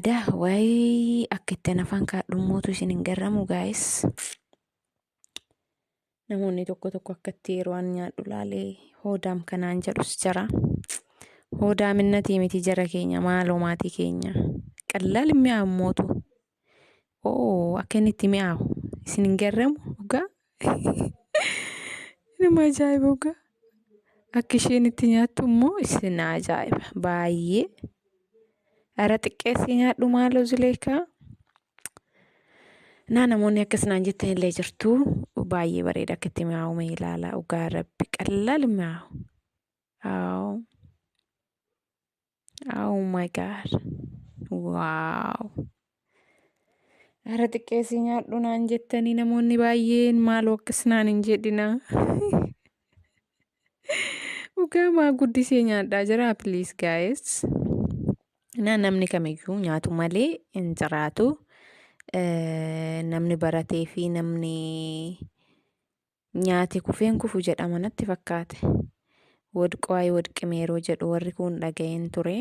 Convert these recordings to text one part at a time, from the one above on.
bareeda way akka itti nafan kaadhumootu isin hin garramu guys. Namoonni tokko akka itti yeroo nyaadhu laalee hoodaam kanaan jedhus jira. Hoodaaminnatii miti jara keenya maaloo maatii keenya qallaal mi'aawu mootu. Akka inni itti mi'aawu isin hin garramu dhugaa. Nama ajaa'iba dhugaa. Akka isheen itti nyaattu immoo isin ajaa'iba baay'ee. Ara xiqqeessii nyaadhu maaloo Zuleekaa. Namoonni akkas naan jettan illee jirtu baay'ee bareeda akka itti mi'aawu mee ilaala dhugaa rabbi qallaal mi'aawu. Oh my god. Wow. Ara xiqqeessii nyaadhu naan jettanii namoonni baay'een maaloo akkas naan hin jedhina. Dhugaa maa guddisee nyaadhaa jira please guys. Namni kamiyyuu nyaatu malee hin jiraatu. Namni baratee fi namni nyaate kufeen kufu jedhama natti fakkaate. Wadqaayii wadqimeeroo jedhu warri kun dhaga'een ture.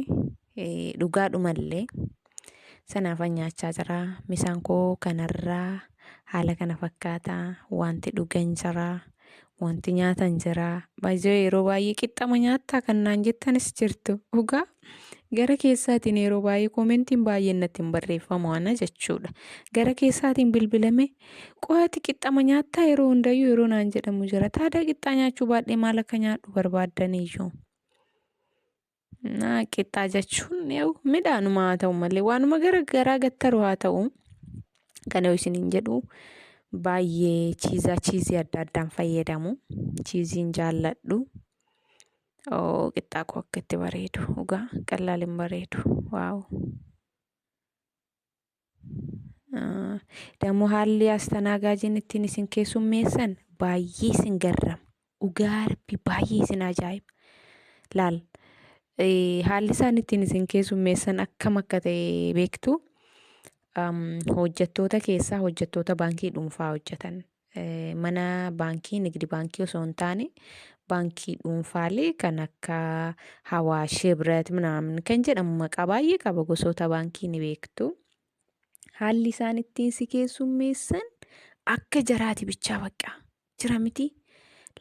Dhugaadhumallee sanaafan nyaachaa jira. Misaan koo kanarraa haala kana fakkaata. Wanti dhugan jira. Wanti nyaatan jira. Baay'ee yeroo baay'ee qixxama nyaattaa kan naan jettanis jirtu. Dhugaa gara keessaatiin yeroo baay'ee koomentiin baay'een natti hin barreeffamu ana jechuudha. Gara keessaatiin bilbilame qo'aati qixxama nyaattaa yeroo hundayyuu yeroo naan jedhamu jira. Taadaa qixxaa nyaachuu baadhee maal akka nyaadhu barbaaddaniyyuu. Qixxaa jechuun midhaanuma haa ta'u malee waanuma garaa gattaru haa ta'u kan isin hin jedhu baay'ee chiizii adda addaan fayyadamu. Chiiziin jaalladhu. Qixxaa koo akka itti bareedu dhugaa qallaal hin bareedu. Waaw. Dammoo haalli astanaagaajiin ittiin isin keessummeessan baay'ee isin garrama. Dhugaa rabbi baay'ee isin ajaa'iba. Laal haalli isaan ittiin isin keessummeessan akkam akka ta'e beektu. Hojjettoota keessaa hojjettoota baankii dhuunfaa hojjetan. Mana baankii nigdi baankii osoo hin taane baankii dhuunfaalee kan akka Hawaash Hibrat minaamin kan jedhamu maqaa baay'ee qaba gosoota baankii ni beektu. Haalli isaan ittiin si keessummeessan akka jaraati bichaa baqqaa jira miti.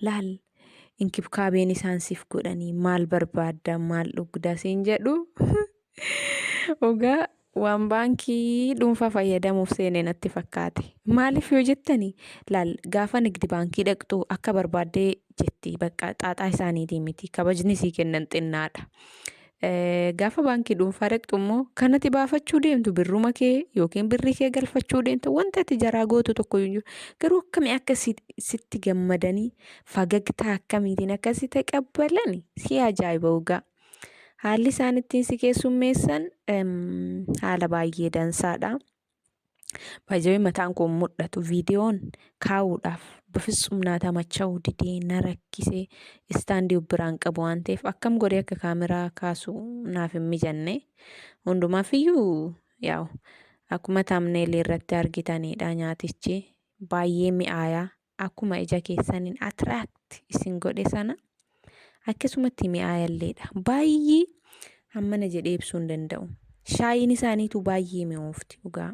Laal inkibkaabeen isaan siif godhanii maal barbaadda maal dhugda siin jedhu. Dhugaa waan baankii dhuunfaa fayyadamuuf seenee natti fakkaate. Maaliif yoo jettanii laal gaafa nigdi baankii dhaqxu akka barbaaddee jetti bakka xaaxaa isaaniitii miti kabajni sii kennan xinnaadha. Gaafa baankii dhuunfaa dhaqxu immoo kanatti baafachuu deemtu birruma kee yookiin birri kee galfachuu deemtu wanta ati jaraa gootu tokko iyyuu garuu akkamii akka sitti gammadanii fagagtaa akkamiitiin akkasii taqabbalani si ajaa'iba dhugaa. Haalli isaan ittiin si keessummeessan haala baay'ee dansaadha. Baay'ee mataan koo mul'atu viidiyoon kaa'uudhaaf bifitsum naata macha'uu didee na rakkisee istaandii biraan qabu waan ta'eef akkam godhee akka kaameraa kaasu naaf hin mijanne. Hundumaafiyyuu yaa'u akkuma taamneelii irratti argitanidha nyaatichi baay'ee mi'aayaa akkuma ija keessaniin atiraakt isin godhe sana. Akkasumatti mi'aayalleedha. Baay'ee hammana jedhee ibsuu hin danda'u. Shaayiin isaaniitu baay'ee mi'oofti dhugaa.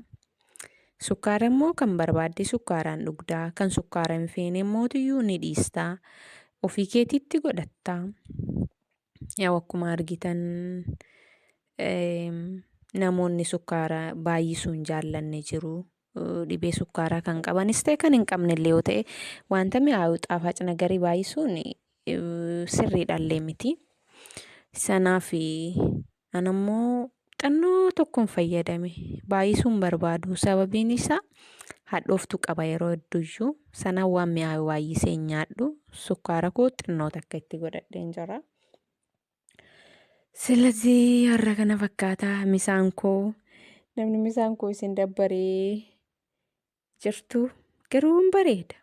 Sukkaara immoo kan barbaadde sukkaaraan dhugdaa. Kan sukkaara hin feene immootiyyuu ni dhiistaa. Ofii keetiitti godhattaa. Yaa akkuma argitan namoonni sukkaara baay'isuu hin jaallanne jiru. Dhibee sukkaaraa kan qabanis ta'e kan hin qabnellee yoo ta'e wanta mi'aayu xaafaci nagarii baay'isuun sirriidhallee miti. Sanaaf anammoo xannoo tokkoon fayyadame baay'isuun barbaadu sababiin isaa hadhooftu qaba yeroo hedduuyyuu sana waan mi'aayu baay'isee nyaadhu sukkaara koo xinnoo takka itti godhadheen jira. Silazii har'a kana fakkaata misaan koo namni misaan koo isin dabbaree jirtu garuu hin bareeda.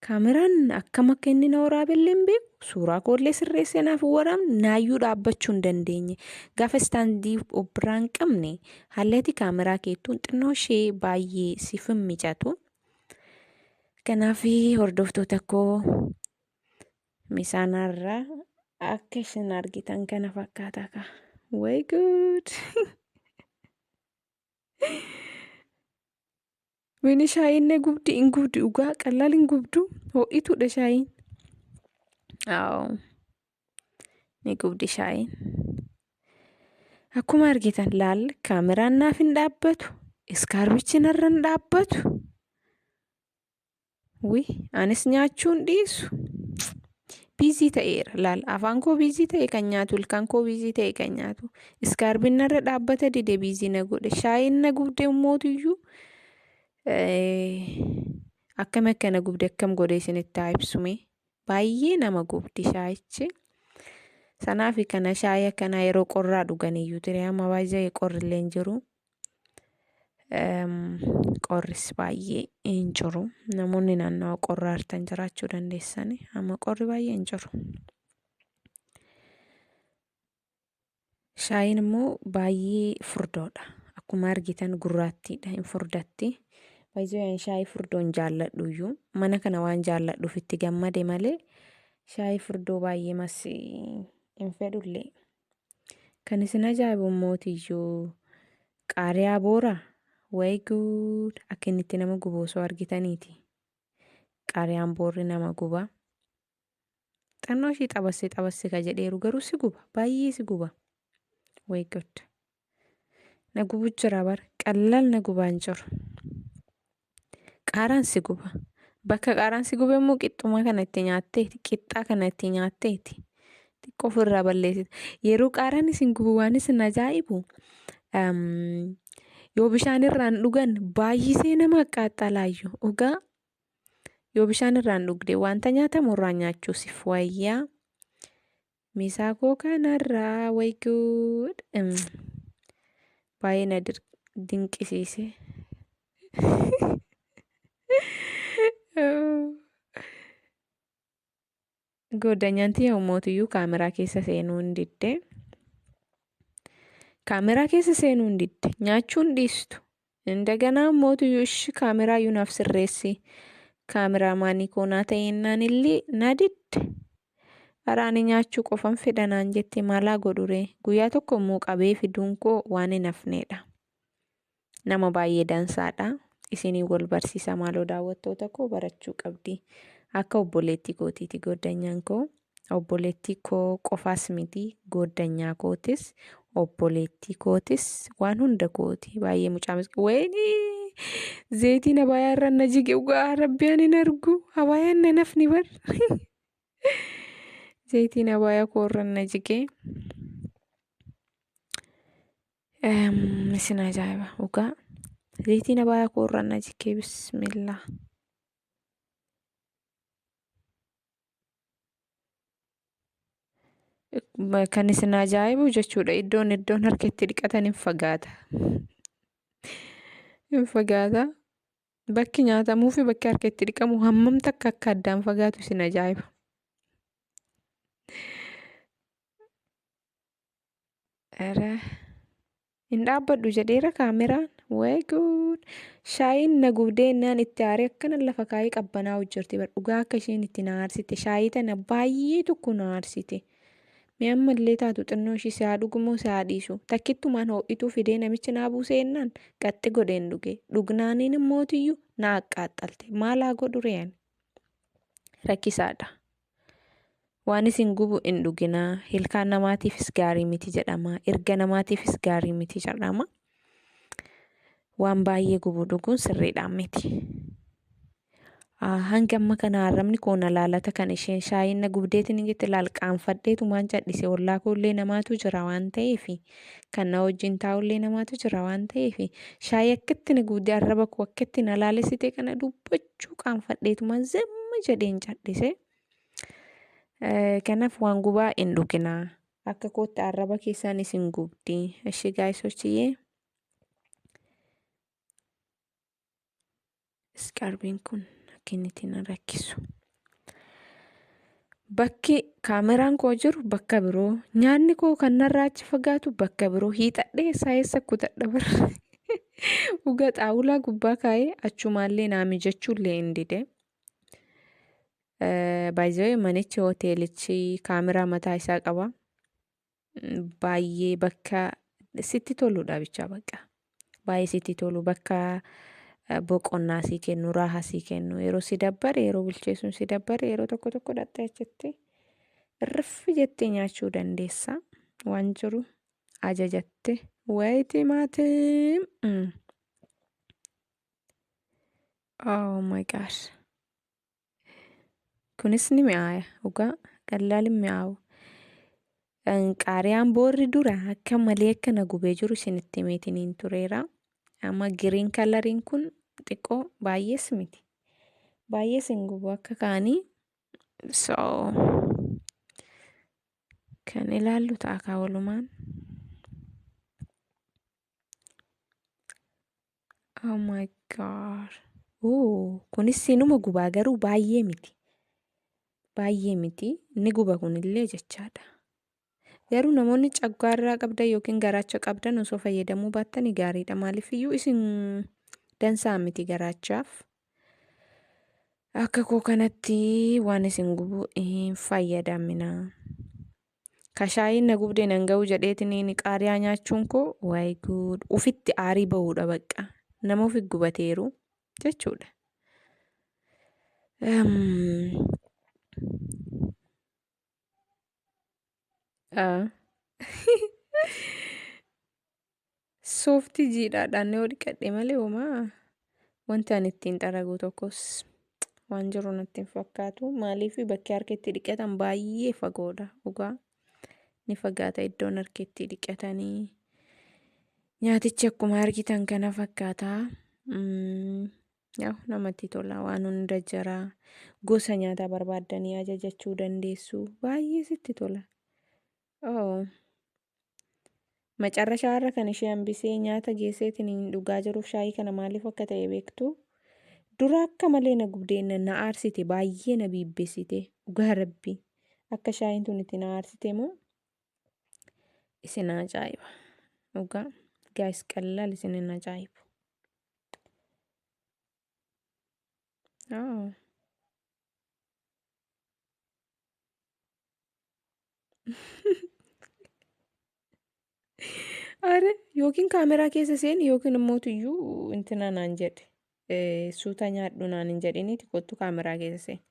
Kaameraan akkam akka inni na waraabellee hin beeku. Suuraa koollee sirreessee naaf waraabne naayyuu dhaabbachuu hin dandeenye. Gaafa istaandii biraan qabne haalli kaameraa keettuun xinnoo ishee baay'ee siif hin mijatu. Kanaaf hordoftoota koo misaanarraa akka isin argitan kana fakkaata. Way good. Wini shaayiin ne gubdi hin gubdi dhugaa qallaal hin gubdu ho'ituudha shaayiin. Ni gubdi shaayiin. Akkuma argitan laal kaameraan naaf hin dhaabbatu. Iskaarbichi narra hin dhaabbatu. Anis nyaachuun dhiisu. Biizii ta'eera laal afaan koo biizii ta'e kan nyaatu ilkaan koo biizii ta'e kan nyaatu. Iskaarbiin narra dhaabbata dide biizii na godhe. Shaayiin na gubde mootiyyuu. Akkam akkana gubde akkam godhe isinitti haa ibsume. Baay'ee nama gubdi shaayichi. Sanaafi kana shaayii akkana yeroo qorraa dhuganiyyuu ture amma baay'ee qorrillee hin jiru. Qorris baay'ee hin jiru. Namoonni naannawa qorraa artan jiraachuu dandeessani. Amma qorri baay'ee hin jiru. Shaayiin immoo baay'ee furdoodha. Akkuma argitan gurraattiidha hin furdatti. Baay'ee shaayii furdoon jaalladhuyyuu. Mana kana waan jaalladhuuf itti gammade malee shaayii furdoo baay'ee mas hin fedhullee. Kan isin ajaa'ibu mootiyyuu qaariyaa boora. Way good. Akka inni itti nama gubu osoo argitaniiti. Qaariyaan boorri nama guba. Xannoo ishii xabasse ka jedheeru garuu si guba. Baay'ee si guba. Way good. Na gubu jira bara. Qallaal na gubaa hin jiru. Qaaraan si guba. Bakka qaaraan si gube immoo qixxuma kana itti nyaatteeti. Qixxaa kana itti nyaatteeti. Xiqqoo ofirraa balleessita. Yeroo qaaraan isin gubu waan isin ajaa'ibu. Yoo bishaan irraan dhugan baay'isee nama qaxxalaayyuu. Dhugaa yoo bishaan irraan dhugde wanta nyaatamu irraa nyaachuusif wayyaa. Misaa koo kanarraa way good. Baay'ee na dinqisiise. Goddanyaanti yaa mootiyyuu kaameraa keessa seenuu hin didde. Kaameraa keessa seenuu hin didde. Nyaachuun dhiistu. Indaganaa mootiyyuu ishi kaameraa iyyuu naaf sirreessi. Kaameraa maanii koonaa ta'ennaan illee na didde. Araani nyaachuu qofan fedhanaan jette maalaa godhure. Guyyaa tokko immoo qabee fiduun koo waan hin hafneedha. Nama baay'ee dansaadha. Isinii wal barsiisa maaloo daawwattoota koo barachuu qabdi. Akka obboleettii kootiiti goddanyaan koo. Obboleettii koo qofaas miti goddanyaa kootis. Obboleettii kootis waan hunda kooti. Baay'ee mucaamis. Wayii zeetiin abaayaa irra na jige dhugaa rabbiyaan hin argu. Abaayaan na nafni bar. Zeetiin abaayaa koo irra na jige. Isin ajaa'iba dhugaa. Zeetiin abaayaa koo irra na jige bismillah. Kan isin ajaa'ibu jechuudha. Iddoon harka itti dhiqatan hin fagaata. Hin fagaata. Bakki nyaatamuu fi bakki harka itti dhiqamu hammam takka akka addaan fagaatu isin ajaa'iba. Hin dhaabbadhu jedheera kaameraan. Way good. Shaayiin na gubdee naan itti aaree akkana lafa kaayee qabbanaa hojjirti. Dhugaa akka isheen itti na aarsite. Shaayii tana baay'ee tokko na aarsite. Mee ammallee taatu xinnoo ishii si haa dhugumoo si haa dhiisu. Takkittumaan ho'ituu fidee namichi naa buusee ennaan qaxxi godheen dhuge. Dhugnaaniin mootiyyuu na aqqaaxxalte. Maal haa godhu re'an? Rakkisaadha. Waan isin gubu hin dhuginaa. Ilkaan namaatiifis gaarii miti jedhama. Erga namaatiifis gaarii miti jedhama. Waan baay'ee gubu dhuguun sirriidhaan miti. Hanga amma kana arrabni koo na laalata kan isheen shaayiin na gubdeetiin jette laal qaanfadheetumaan cadhise ollaa koollee namaatu jira waan ta'eef kan na wajjin taa'ullee namaatu jira waan ta'eef shaayii akkatti na gubdee arraba koo akkatti na laalessite kana dubbachuu qaanfadheetumaan zamma jedheen cadhise. Kanaaf waan gubaa hin dhuginaa. Akka kootti arraba keessaan isin gubdi. Ishee gaaysochiyyee. Iskarbiin kun akkinnitti na rakkisu. Bakki kaameraan koo jiru bakka biroo. Nyaanni koo kan narraa achi fagaatu bakka biroo. Hiixadhee saayessa kutadha bara. Dhuga xaawulaa gubbaa kaa'ee achumaallee naa mijachuullee hin dide. Baay'ee manichi hoteelichi kaameraa mataa isaa qaba. baay'ee bakka sitti toludha bichaa bakka. Baay'ee sitti tolu bakka boqonnaa sii kennu, raahaa sii kennu, yeroo si dabbare, yeroo bilcheessuun si dabbare, yeroo tokko tokko dhattee achitti riffi jettee nyaachuu dandeessa. Waan jiru ajajatte wayi timaatim. Oh my gosh. Kunis ni mi'aaya dhugaa qallaali mi'aawu. Qaariyaan boorri dura akka malee akka na gubee jiru isinitti himeetiniin tureera. Amma giriin kalariin kun xiqqoo baay'ees miti. Baay'ees hin gubu akka kaanii. So kan ilaallu ta'a kaa walumaan. Oh my god. Kunis sinuma gubaa garuu baay'ee miti. Baay'ee miti. Ni guba kunillee jechaadha. Garuu namoonni caggaarraa qabdan yookiin garaacha qabdan osoo fayyadamuu baattanii gaariidha. Maaliifiyyuu isin dansaa miti garaachaaf. Akka koo kanatti waan isin gubu hin fayyadamina. Kashaayiin na gubdee nan ga'u jedheetiniin qaariyaa nyaachuun koo wayi guud ufitti aarii ba'uudha bakka. Nama ofi gubateeru jechuudha. Sooftii jiidhaadhaan yoo dhiqadhe malee homaa wanti ani ittiin xaragu tokkos waan jiru natti hin fakkaatu. Maaliif bakki harkeetti dhiqatan baay'ee fagoodha dhugaa. Ni fagaata iddoon harkeetti dhiqatanii. Nyaatichi akkuma argitan kana fakkaata. Namatti tola waan hunda jira. Gosa nyaataa barbaaddanii ajajachuu dandeessu. Baay'ee sitti tola. Macarrashaarra kan ishee hambisee nyaata geesseetiin dhugaa jiruuf shaayii kana maaliif akka ta'e beektu? Dura akka malee na gubdee na aarsite baay'ee na biibbesite dhugaa rabbi. Akka shaayiin tun itti na aarsite moo isin ajaa'iba. Dhugaa gaayis qallaal isin hin ajaa'ibu. Are yookiin kaameraa keessa seeni yookiin immoo tuyyuu intina naan jedhe suuta nyaadhu naan hin jedhiniiti kottu kaameraa keessa seeni.